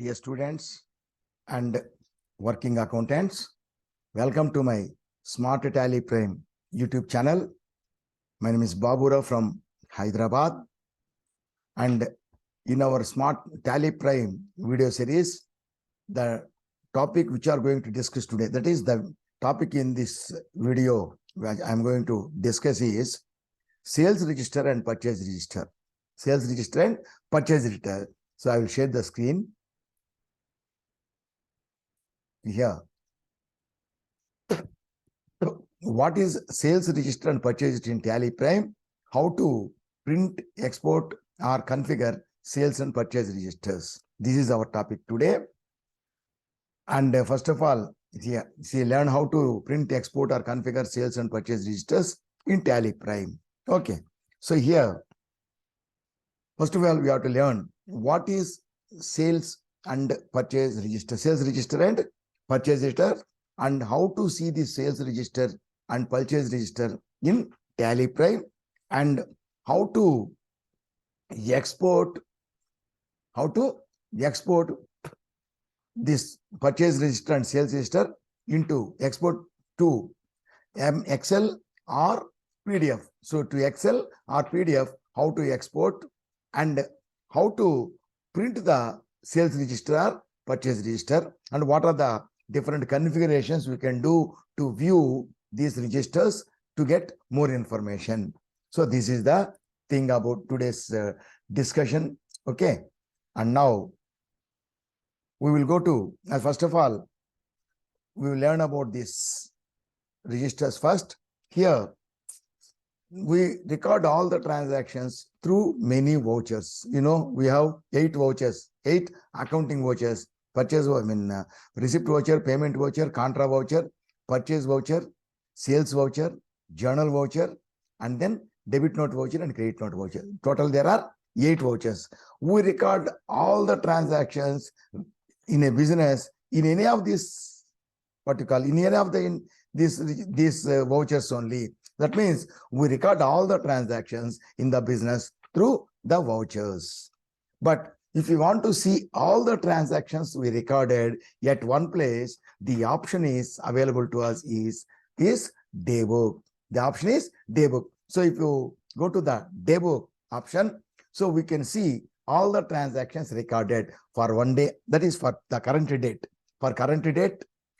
Dear students and working accountants, welcome to my Smart Tally Prime YouTube channel. My name is Babura from Hyderabad, and in our Smart Tally Prime video series, the topic which we are going to discuss today, that is the topic in this video which I am going to discuss is sales register and purchase register. Sales register and purchase register. So I will share the screen here. What is sales register and purchase register in Tally Prime? How to print, export or configure sales and purchase registers. This is our topic today. And first of all, learn how to print, export or configure sales and purchase registers in Tally Prime. Okay. So here, first of all, we have to learn what is sales and purchase register. Sales register and purchase register, and how to see the sales register and purchase register in Tally Prime, and how to export this purchase register and sales register into export to Excel or PDF. So to Excel or PDF, how to export and how to print the sales register or purchase register, and what are the different configurations we can do to view these registers to get more information. So this is the thing about today's discussion. Okay. And now we will go to, first of all, we will learn about these registers first. Here, we record all the transactions through many vouchers. You know, we have 8 vouchers, 8 accounting vouchers, purchase, receipt voucher, payment voucher, contra voucher, purchase voucher, sales voucher, journal voucher, and then debit note voucher and credit note voucher. Total, there are 8 vouchers. We record all the transactions in a business in any of these, what you call, in any of these vouchers only. That means we record all the transactions in the business through the vouchers. But if you want to see all the transactions we recorded at one place, the option is available to us is daybook. The option is daybook. So if you go to the daybook option, so we can see all the transactions recorded for one day, that is for the current date,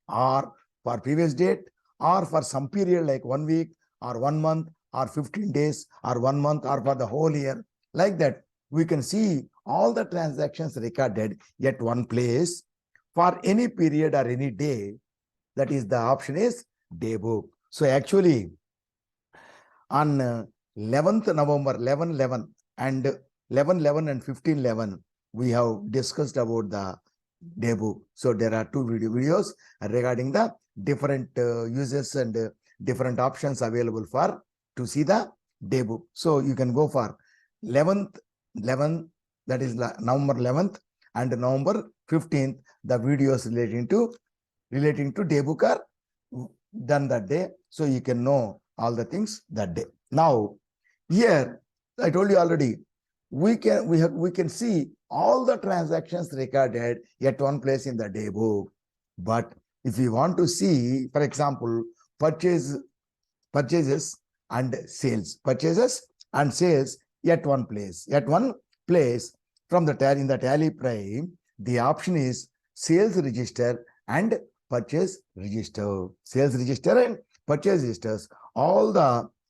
or for previous date, or for some period like 1 week or 1 month or 15 days or 1 month or for the whole year. Like that, we can see all the transactions recorded at one place for any period or any day. That is, the option is daybook. So actually, on 11th November, 11/11 and 11/11 and 15/11, we have discussed about the daybook. So there are 2 videos regarding the different uses and different options available for to see the daybook. So you can go for 11th, that is November 11th, and November 15th, the videos relating to daybook are done that day. So you can know all the things that day. Now, here, I told you already, we can see all the transactions recorded at one place in the daybook. But if we want to see, for example, purchases and sales at one place from the in the Tally Prime, the option is sales register and purchase register. Sales register and purchase registers,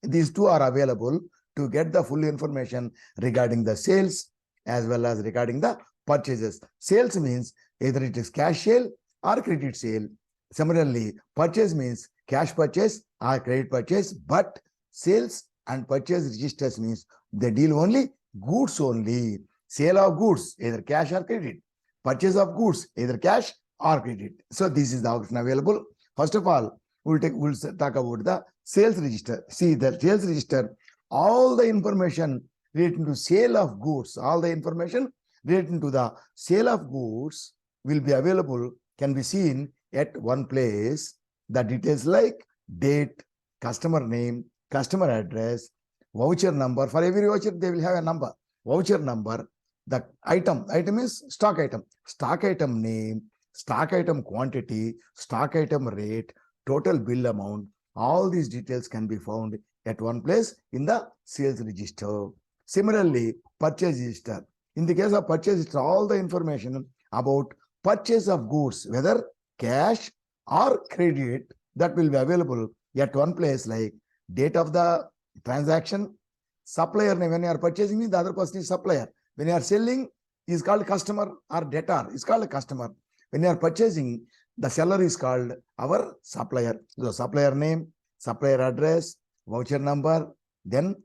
these 2 are available to get the full information regarding the sales as well as regarding the purchases. Sales means either it is cash sale or credit sale. Similarly, purchase means cash purchase or credit purchase, but sales and purchase registers means they deal only goods only. Sale of goods, either cash or credit. Purchase of goods, either cash or credit. So this is the option available. First of all, we'll talk about the sales register. See, the sales register, all the information relating to sale of goods, all the information relating to the sale of goods will be available, can be seen at one place. The details like date, customer name, customer address, voucher number. For every voucher, they will have a number. Voucher number, The item is stock item name, stock item quantity, stock item rate, total bill amount. All these details can be found at one place in the sales register. Similarly, purchase register. In the case of purchase register, all the information about purchase of goods, whether cash or credit, that will be available at one place, like date of the transaction, supplier name. When you are purchasing, the other person is supplier. When you are selling, is called customer, or debtor is called a customer. When you are purchasing, the seller is called our supplier. So supplier name, supplier address, voucher number, then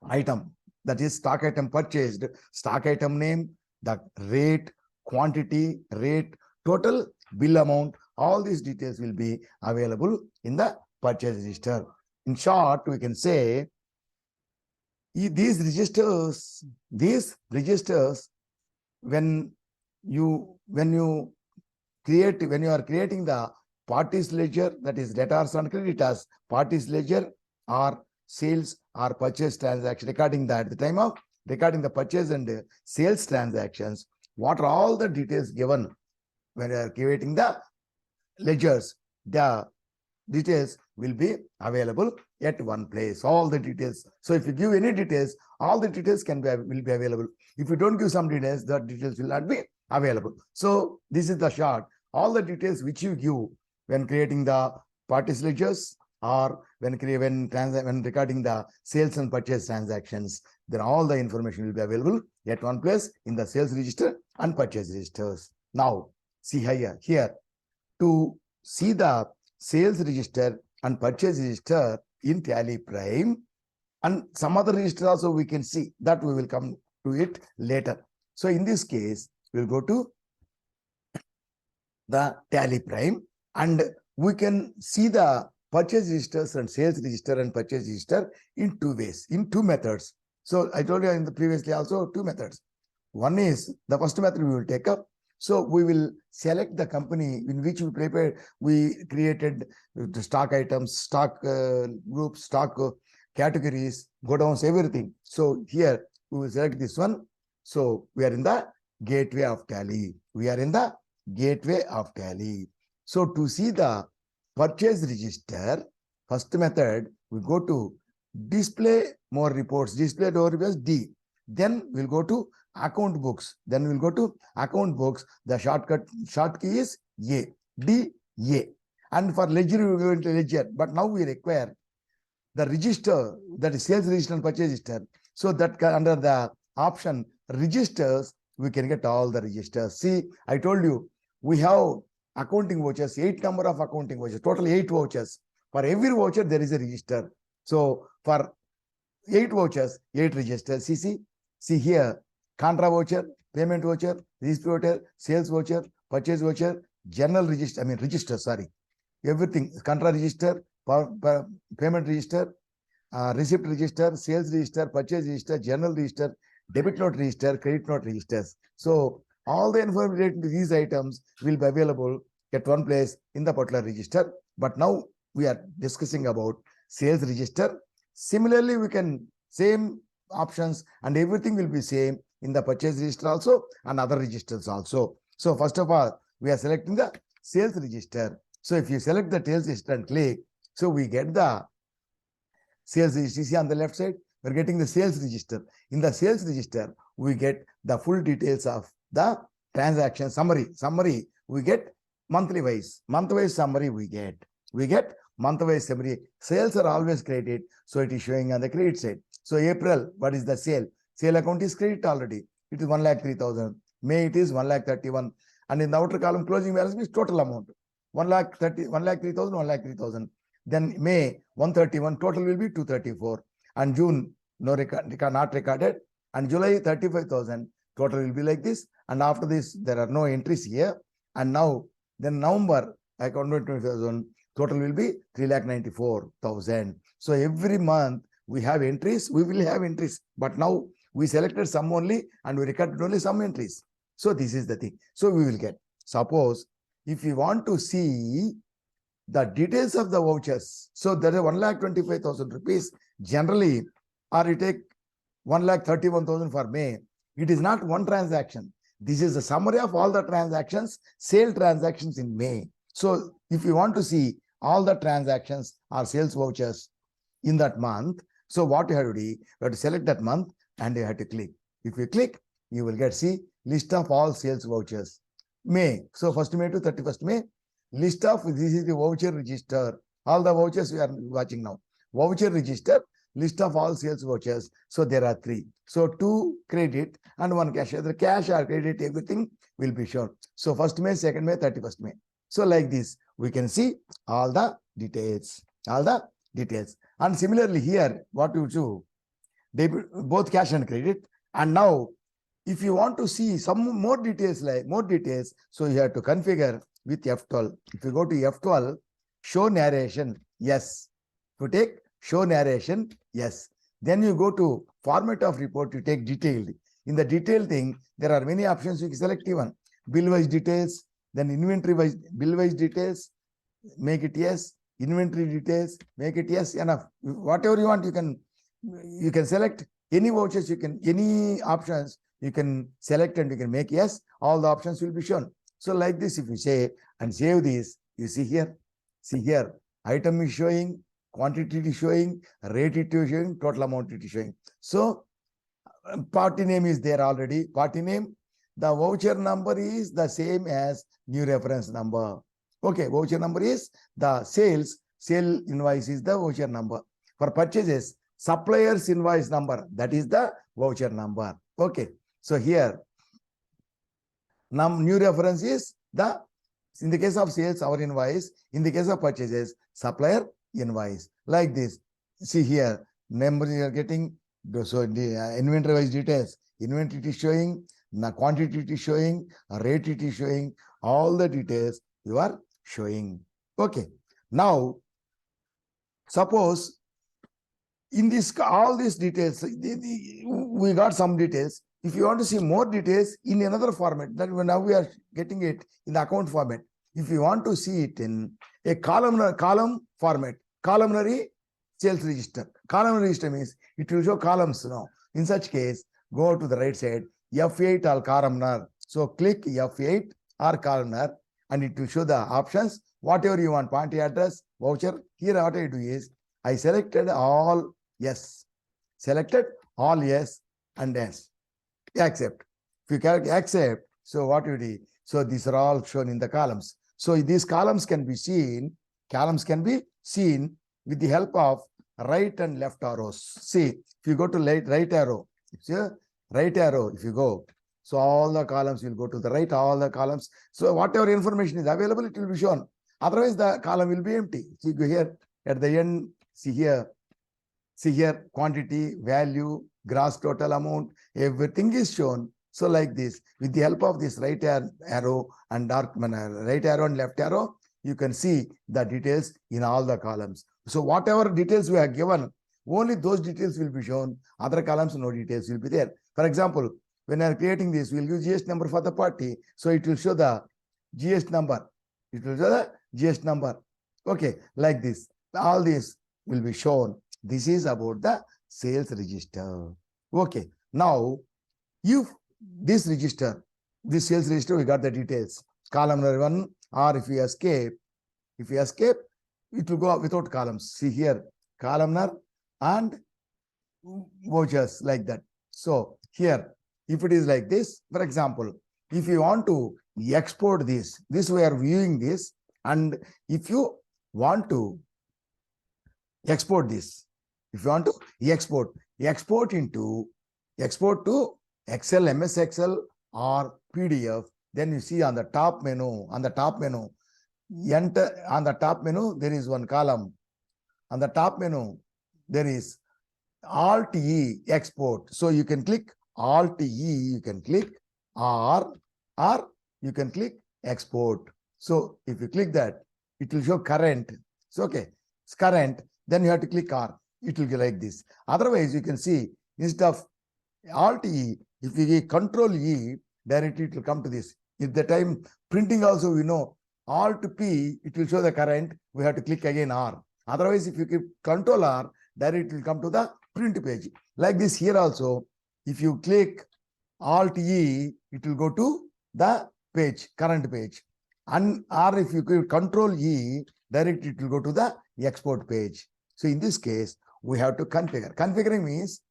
item, that is stock item purchased, stock item name, the rate, quantity, rate, total bill amount. All these details will be available in the purchase register. In short, we can say these registers, when you are creating the parties ledger, that is debtors and creditors, parties ledger or sales or purchase transaction, recording that at the time of recording the purchase and sales transactions, what are all the details given when you are creating the ledgers, the details will be available at one place, all the details. So if you give any details, all the details will be available. If you don't give some details, the details will not be available. So this is the short. All the details which you give when creating the parties ledgers or when recording the sales and purchase transactions, then all the information will be available at one place in the sales register and purchase registers. Now, see here to see the sales register and purchase register in Tally Prime, and some other register also we can see, that we will come to it later. So in this case, we'll go to the Tally Prime and we can see the purchase registers and sales register and purchase register in two ways, in two methods. So I told you in the previously also two methods. One is the first method we will take up. So we will select the company in which we created the stock items, stock groups, stock categories, godowns, everything. So here we will select this one. So we are in the gateway of Tally. We are in the gateway of Tally. So to see the purchase register, first method, we go to display more reports, display more reports D. Then we'll go to account books. Then we'll go to account books. The short key is A, D, A. And for ledger, we will go into ledger. But now we require the register, that is sales register and purchase register. So that under the option registers, we can get all the registers. See, I told you, we have accounting vouchers, 8 number of accounting vouchers, total 8 vouchers. For every voucher, there is a register. So for 8 vouchers, 8 registers. See here, contra voucher, payment voucher, receipt voucher, sales voucher, purchase voucher, general register, everything, contra register, payment register, receipt register, sales register, purchase register, general register, debit note register, credit note registers. So all the information related to these items will be available at one place in the particular register. But now we are discussing about sales register. Similarly, we can same options and everything will be same in the purchase register also and other registers also. So first of all, we are selecting the sales register. So if you select the sales register and click, so we get the sales register. See on the left side, we're getting the sales register. In the sales register, we get the full details of the transaction summary. We get monthly wise summary. We get month wise summary. Sales are always credited, so it is showing on the credit side. So April, what is the sale? Sale account is credit already. It is 1,03,000. May it is 1,31,000. And in the outer column, closing balance means total amount. 1,03,000. Then May 131, total will be 234. And June, not recorded. And July 35,000, total will be like this. And after this, there are no entries here. And now, then November, account 20,000, total will be 3,94,000. So every month we have entries, we will have entries. But now we selected some only and we recorded only some entries. So this is the thing. So we will get, suppose if you want to see the details of the vouchers, so there is 1,25,000 rupees generally, or you take 1,31,000 for May, It is not one transaction. This is a summary of all the transactions, sale transactions in May. So if you want to see all the transactions or sales vouchers in that month, so what you have to do, you have to select that month and you have to click. If you click, you will get see list of all sales vouchers. May. So 1st May to 31st May, list of, this is the voucher register. All the vouchers we are watching now. Voucher register, list of all sales vouchers. So there are 3. So 2 credit and 1 cash. Either cash or credit, everything will be shown. So 1st May, 2nd May, 31st May. So like this, we can see all the details. All the details. And similarly here, what you do, debit, both cash and credit. And now, if you want to see some more details, so you have to configure with F12. If you go to F12, show narration, yes. To take show narration, yes. Then you go to format of report, you take detailed. In the detailed thing, there are many options. You can select even bill-wise details, then inventory-wise, bill-wise details, make it yes. Inventory details, make it yes, enough. Whatever you want, you can select any vouchers, you can, any options, you can select and you can make yes, all the options will be shown. So like this, if you say and save this, you see here, item is showing, quantity is showing, rate it is showing, total amount it is showing. So party name is there already, party name, the voucher number is the same as new reference number. Okay, voucher number is the sale invoice is the voucher number. For purchases, supplier's invoice number, that is the voucher number. Okay, so here, new reference is the, in the case of sales, our invoice, in the case of purchases, supplier invoice. Like this, see here, numbers you are getting, so the inventory wise details, inventory it is showing, the quantity it is showing, rate it is showing, all the details you are showing. Okay, now suppose in this, all these details, we got some details. If you want to see more details in another format, that now we are getting it in the account format. If you want to see it in a column format, columnary sales register. Column register means it will show columns now. In such case, go to the right side, F8 or columnar. So click F8 or columnar and it will show the options, whatever you want, party address, voucher. Here what I do is, I selected all yes. Selected all yes and yes. Accept. If you can accept, so what you do? So these are all shown in the columns. So these columns can be seen with the help of right and left arrows. See, if you go to right arrow, if you go, so all the columns will go to the right, all the columns. So whatever information is available, it will be shown. Otherwise, the column will be empty. See, go here at the end, see here, quantity, value, gross total amount, everything is shown. So like this, with the help of this right arrow and right arrow and left arrow, you can see the details in all the columns. So whatever details we have given, only those details will be shown. Other columns, no details will be there. For example, when I am creating this, we'll use GST number for the party. So it will show the GST number. It will show the GST number. Okay, like this. All this will be shown. This is about the sales register. Okay, now if this register, this sales register, we got the details. Column number 1, or if we escape, it will go without columns. See here, columnar and vouchers like that. So here, if it is like this, for example, if you want to export this we are viewing this, and if you want to export this, if you want to export to Excel, MS Excel or PDF, then you see on the top menu, enter, on the top menu, there is one column. On the top menu, there is Alt E export. So you can click Alt E, you can click or you can click export. So if you click that, it will show current. So okay, it's current. Then you have to click R. It will be like this. Otherwise, you can see instead of Alt E, if you give Control E, directly it will come to this. If the time printing also we know Alt P, it will show the current. We have to click again R. Otherwise, if you keep Control R, directly it will come to the print page. Like this here also, if you click Alt E, it will go to the page, current page. And or if you give Control E, directly it will go to the export page. So in this case, we have to configure. Configuring means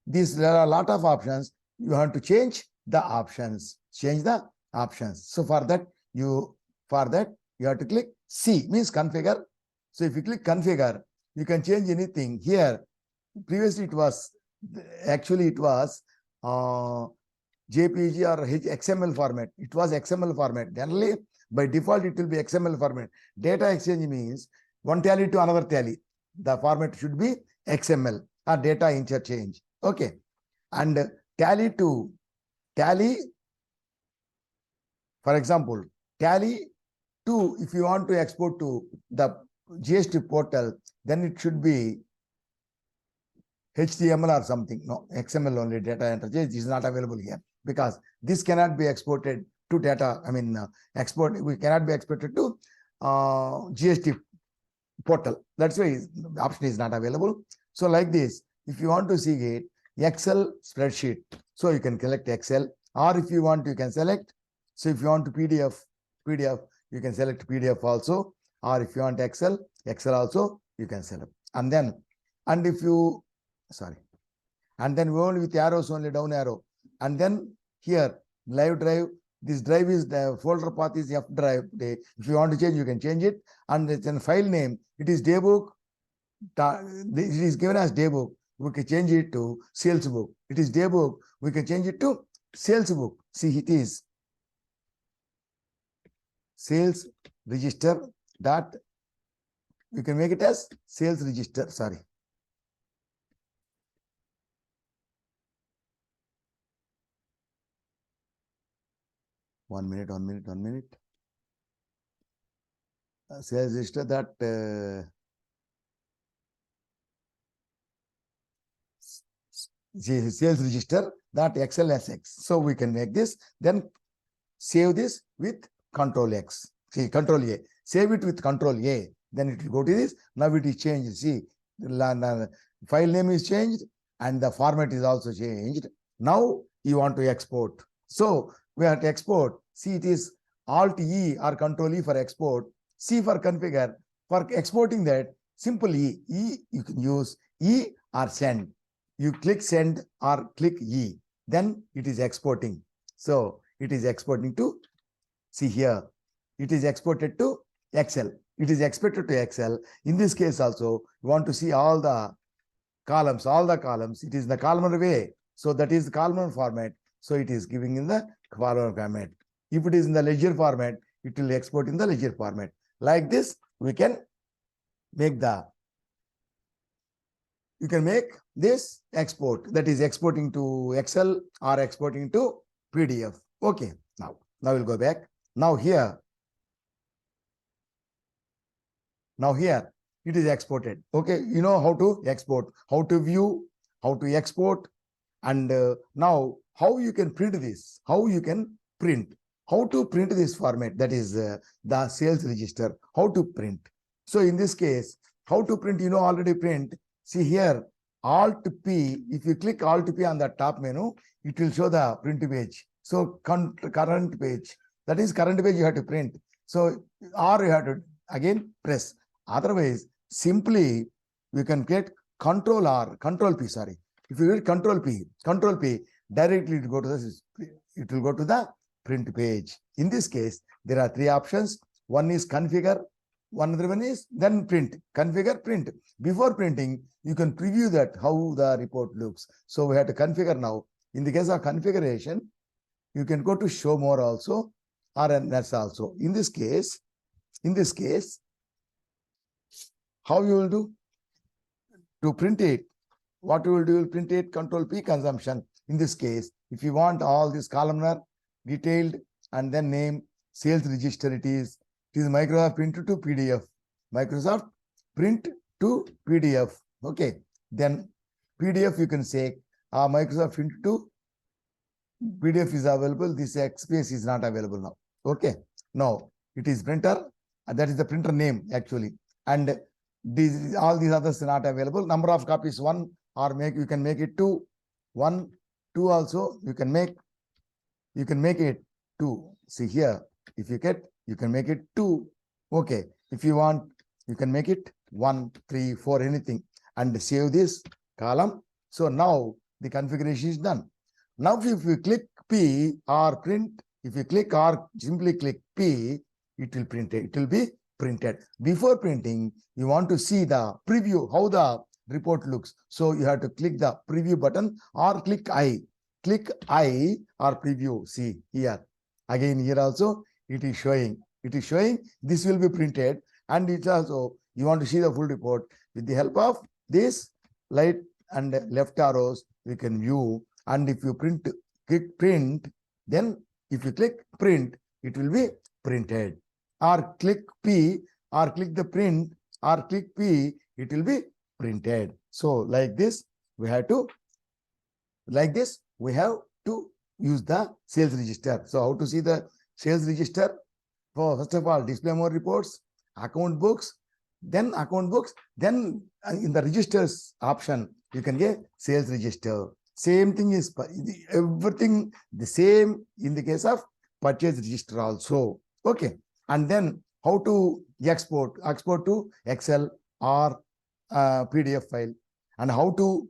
there are a lot of options. You have to change the options. Change the options. So for that you have to click C, means configure. So if you click configure, you can change anything here. Previously it was JPG or XML format. It was XML format. Generally, by default, it will be XML format. Data exchange means one tally to another tally. The format should be XML or data interchange. Okay. And tally to tally, for example, tally to, if you want to export to the GST portal, then it should be HTML or something. No, XML only, data interchange is not available here because this cannot be exported to data. We cannot be exported to GST portal. That's why the option is not available. So like this, if you want to see it, Excel spreadsheet, so you can select Excel, or if you want, you can select. So if you want to PDF, you can select PDF also, or if you want Excel also, you can select. And then we only with arrows, only down arrow. And then here, live drive, this drive is the folder path is F drive. If you want to change, you can change it. And it's in file name, it is daybook. It is given as daybook. We can change it to sales book. It is daybook. We can change it to sales book. See, it is sales register dot. You can make it as sales register. Sorry. One minute. Sales register that sales register that XLSX. So we can make this, then save this with Control X. See, Control A. Save it with Control A. Then it will go to this. Now it is changed. See, the file name is changed and the format is also changed. Now you want to export. So we have to export. See, it is Alt E or Control E for export. C for configure. For exporting that, simple E. You can use E or send. You click send or click E. Then it is exporting. So it is exporting to, see here, it is exported to Excel. It is exported to Excel. In this case also, you want to see all the columns. It is the columnar way. So that is the columnar format. So it is giving in the columnar format. If it is in the ledger format, it will export in the ledger format. Like this, we can make this export, that is exporting to Excel or exporting to PDF. Okay, now we'll go back. Now here it is exported. Okay, you know how to export, how to view, how to export, and now how you can print this, how to print this format, that is the sales register, how to print. So in this case, how to print, already print. See here, Alt P, if you click Alt P on the top menu, it will show the print page. So current page, that is current page you have to print. So, or you have to again press. Otherwise, simply we can get Control P, sorry. If you hit Control P, directly it will go to the print page. In this case, there are three options. One is configure, one other one is then print. Configure, print. Before printing, you can preview that how the report looks. So we have to configure now. In the case of configuration, you can go to show more also, or that's also. In this case, how you will do to print it? What you will do, you will print it Control P, consumption. In this case, if you want all this columnar, detailed, and then name, sales register, it is Microsoft Print to PDF. Microsoft Print to PDF. Okay. Then PDF you can say Microsoft Print to PDF is available. This space is not available now. Okay. Now it is printer. That is the printer name actually. And all these others are not available. Number of copies 1, or you can make it 2. 1, 2 also you can make. You can make it 2. See here, if you get, you can make it 2. Okay. If you want, you can make it 1, 3, 4, anything, and save this column. So now the configuration is done. Now if you click P or print, if you click or simply click P, it will print it. It will be printed. Before printing, you want to see the preview, how the report looks. So you have to click the preview button or click I. Click I or preview. See here. Again, here also it is showing. It is showing this will be printed, and it's also, you want to see the full report. With the help of this right and left arrows, we can view. And if you click print, then if you click print, it will be printed. Or click P, or click the print, or click P, it will be printed. So like this, we have to use the sales register. So how to see the sales register? First of all, display more reports, account books, then in the registers option, you can get sales register. Same thing is everything the same in the case of purchase register also. Okay. And then how to export to Excel or PDF file, and how to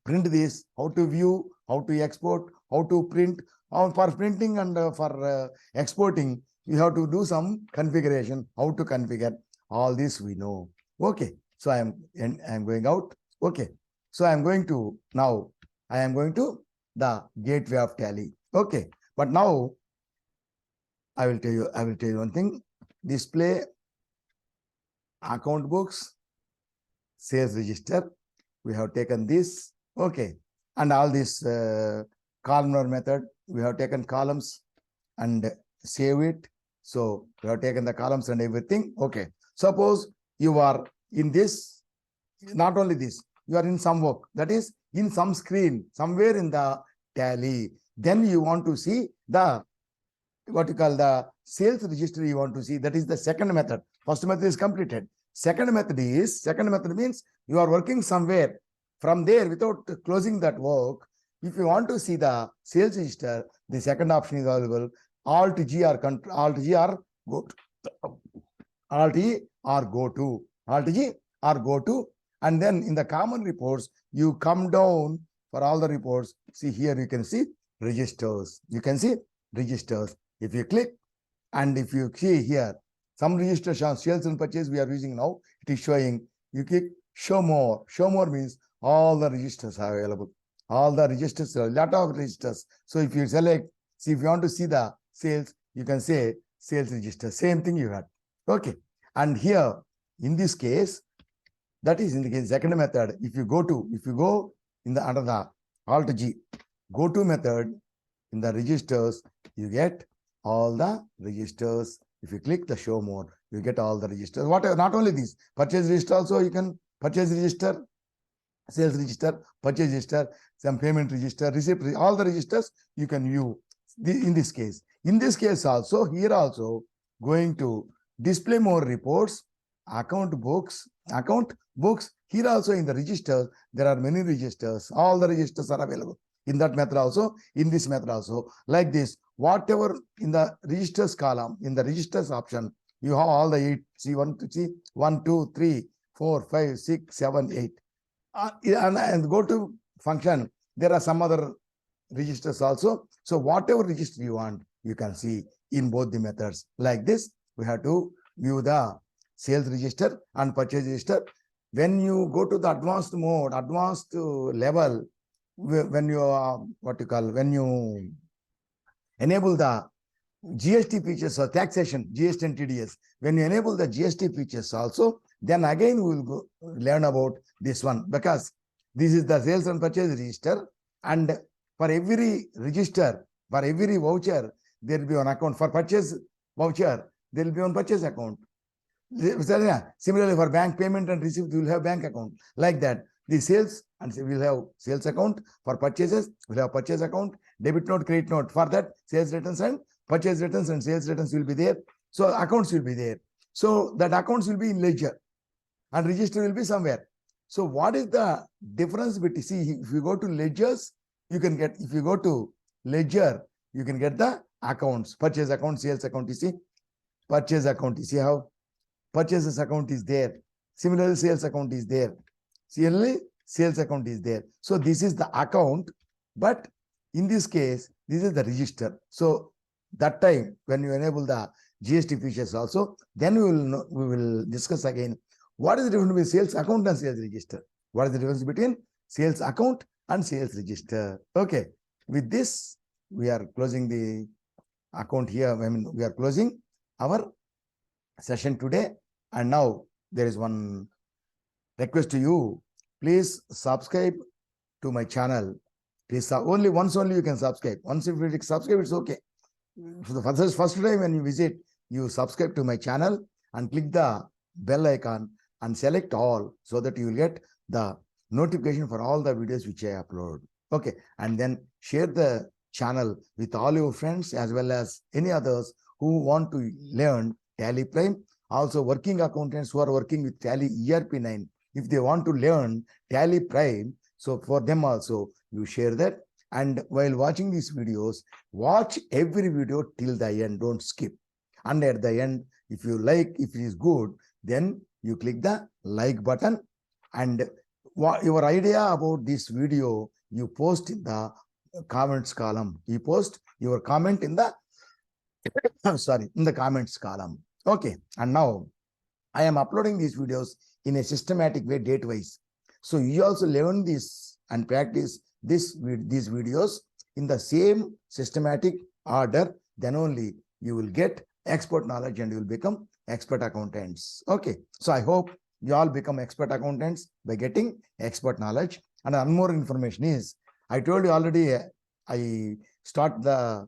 print this, how to view, how to export, how to print. For printing and for exporting, you have to do some configuration, how to configure. All this we know. Okay. So I'm going out. Okay. So I'm going to the gateway of Tally. Okay. But now I will tell you one thing. Display account books, sales register. We have taken this. Okay. And all this columnar method, we have taken columns and save it. So we have taken the columns and everything. Okay. Suppose you are in this, not only this, you are in some work, that is in some screen, somewhere in the Tally. Then you want to see the, what you call the sales register you want to see. That is the second method. First method is completed. Second method means you are working somewhere. From there, without closing that work, if you want to see the sales register, the second option is available. Alt G or Alt G or go to. Alt E or go to. Alt G or go to. And then in the common reports, you come down for all the reports. See here, you can see registers. You can see registers. If you click, and if you see here, some registers on sales and purchase we are using now, it is showing. You click show more. Show more means all the registers are available. All the registers, a lot of registers. So if you select, see if you want to see the sales, you can say sales register. Same thing you had. Okay. And here, in this case, that is in the case second method. If you go in the under the Alt G, go to method, in the registers, you get all the registers. If you click the show more, you get all the registers. Whatever, not only this, purchase register also, you can purchase register, sales register, purchase register, some payment register, receipt, all the registers you can view in this case. In this case also, here also, going to display more reports, account books. Here also in the register, there are many registers. All the registers are available. In that method also, in this method also, like this, whatever in the registers column, in the registers option, you have all the 8. See 1, 2, 3, 4, 5, 6, 7, 8. And go to function, there are some other registers also. So whatever register you want, you can see in both the methods. Like this, we have to view the sales register and purchase register. When you go to the advanced mode, advanced level, when you when you enable the GST features or taxation, GST and TDS, when you enable the GST features also, then again we will learn about this one, because this is the sales and purchase register, and for every register, for every voucher, there will be an account. For purchase voucher, there will be one purchase account. Similarly, for bank payment and receipt, we will have bank account. Like that, the sales, and we will have sales account. For purchases, we will have purchase account, debit note, credit note. For that, sales returns and purchase returns and sales returns will be there. So accounts will be there. So that accounts will be in ledger and register will be somewhere. So what is the difference between, see, if you go to ledgers, you can get, if you go to ledger, you can get the accounts, purchase account, sales account. You see, purchase account. You see how purchases account is there. Similarly, sales account is there. Similarly, sales account is there. So this is the account, but in this case, this is the register. So that time when you enable the GST features also, then we will discuss again what is the difference between sales account and sales register. What is the difference between sales account and sales register? Okay. With this, we are closing the account here. I mean, we are closing our session today. And now there is one request to you. Please subscribe to my channel. Please, only once only you can subscribe. Once if you subscribe, it's okay. For the first time when you visit, you subscribe to my channel and click the bell icon and select all so that you will get the notification for all the videos which I upload. Okay. And then share the channel with all your friends as well as any others who want to learn Tally Prime. Also working accountants who are working with Tally ERP9, if they want to learn Tally Prime, so for them also you share that. And while watching these videos, watch every video till the end, don't skip. And at the end, if you like, if it is good, then you click the like button. And your idea about this video, you post in the comments column. You post your comment in the, in the comments column. Okay. And now I am uploading these videos in a systematic way, date-wise. So you also learn this and practice these videos in the same systematic order. Then only you will get expert knowledge and you will become expert accountants. Okay. So I hope you all become expert accountants by getting expert knowledge. And one more information is, I told you already, I start the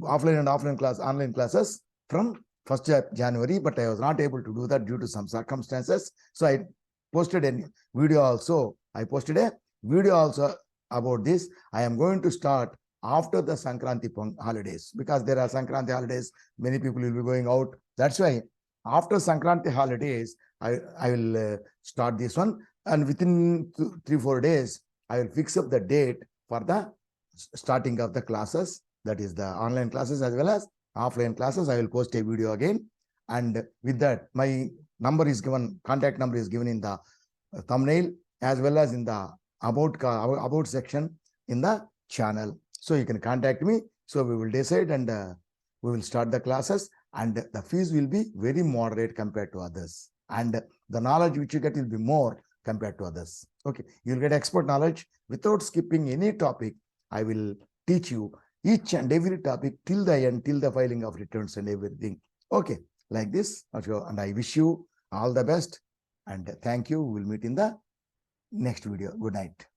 offline and online classes from 1st January, but I was not able to do that due to some circumstances. So I posted a video also. I posted a video also about this. I am going to start after the Sankranti holidays, because there are Sankranti holidays. Many people will be going out. That's why after Sankranti holidays, I will start this one. And within 3-4 days, I will fix up the date for the starting of the classes. That is the online classes as well as offline classes. I will post a video again. And with that, my number is given, contact number is given in the thumbnail as well as in the about section in the channel. So you can contact me. So we will decide and we will start the classes, and the fees will be very moderate compared to others. And the knowledge which you get will be more compared to others. Okay. You'll get expert knowledge without skipping any topic. I will teach you each and every topic till the end, till the filing of returns and everything. Okay. Like this. And I wish you all the best. And thank you. We'll meet in the next video. Good night.